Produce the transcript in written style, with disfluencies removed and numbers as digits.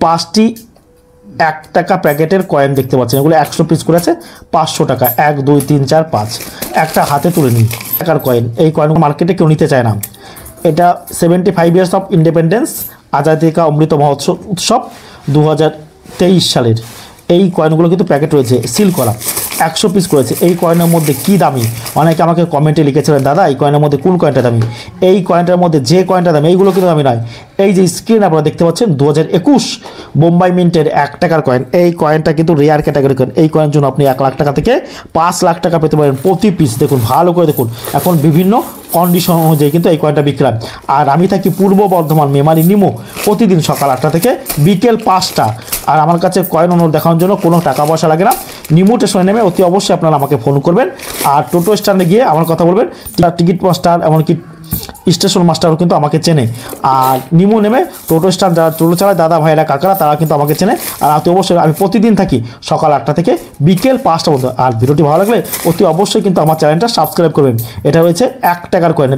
5টি 1 টাকা প্যাকেটের কয়েন দেখতে পাচ্ছেন, এগুলো 100 পিস করে আছে, 500 টাকা। 1 2 3 4 5, একটা হাতে তুলে নিন টাকার কয়েন। এই কয়েনগুলো মার্কেটে কেউ নিতে চায় না। এটা 75 ইয়ার্স অফ ইন্ডিপেন্ডেন্স, আজাদি কা অমৃত মহোৎসব উৎসব 2023 সালের। এই কয়েনগুলো কিন্তু প্যাকেট রয়েছে, সিল করা, 100 পিস করেছে। এই কয়েনের মধ্যে কি দামি, অনেকে আমাকে কমেন্টে লিখেছিলেন দাদা এই কয়েনের মধ্যে কোন কয়েনটা দামি। এই কয়েনটার মধ্যে যে কয়েনটা দামি, এইগুলো কিন্তু দামি নয়। এই যে স্ক্রিন আপনারা দেখতে পাচ্ছেন 2021 বোম্বাই মিন্টের 1 টাকার কয়েন। এই কয়েনটা কিন্তু রেয়ার ক্যাটাগরি কয়েন। এই কয়েনের জন্য আপনি 1 লাখ টাকা থেকে 5 লাখ টাকা পেতে পারেন প্রতি পিস। দেখুন ভালো করে দেখুন, এখন বিভিন্ন কন্ডিশন অনুযায়ী কিন্তু এই কয়েনটা বিক্রি হয়। আর আমি থাকি পূর্ব বর্ধমান মেমারি নিমো, প্রতিদিন সকাল 8টা থেকে বিকেল 5টা। আর আমার কাছে কয়েন অনুরোধ দেখানোর জন্য কোনো টাকা পয়সা লাগে না। নিমো স্টেশনে নেমে অতি অবশ্যই আপনারা আমাকে ফোন করবেন, আর টোটো স্ট্যান্ডে গিয়ে আমার কথা বলবেন। টিকিট মাস্টার এমনকি স্টেশন মাস্টারও কিন্তু আমাকে চেনে। আর নিমো নেমে টোটো স্ট্যান্ড যারা টোটো চালায় দাদা ভাইরা কাকারা, তারা কিন্তু আমাকে চেনে। আর অতি অবশ্যই আমি প্রতিদিন থাকি সকাল 8টা থেকে বিকেল 5টা পর্যন্ত। আর ভিডিওটি ভালো লাগলে অতি অবশ্যই কিন্তু আমার চ্যানেলটা সাবস্ক্রাইব করবেন। এটা হয়েছে 1 টাকার কয়েন।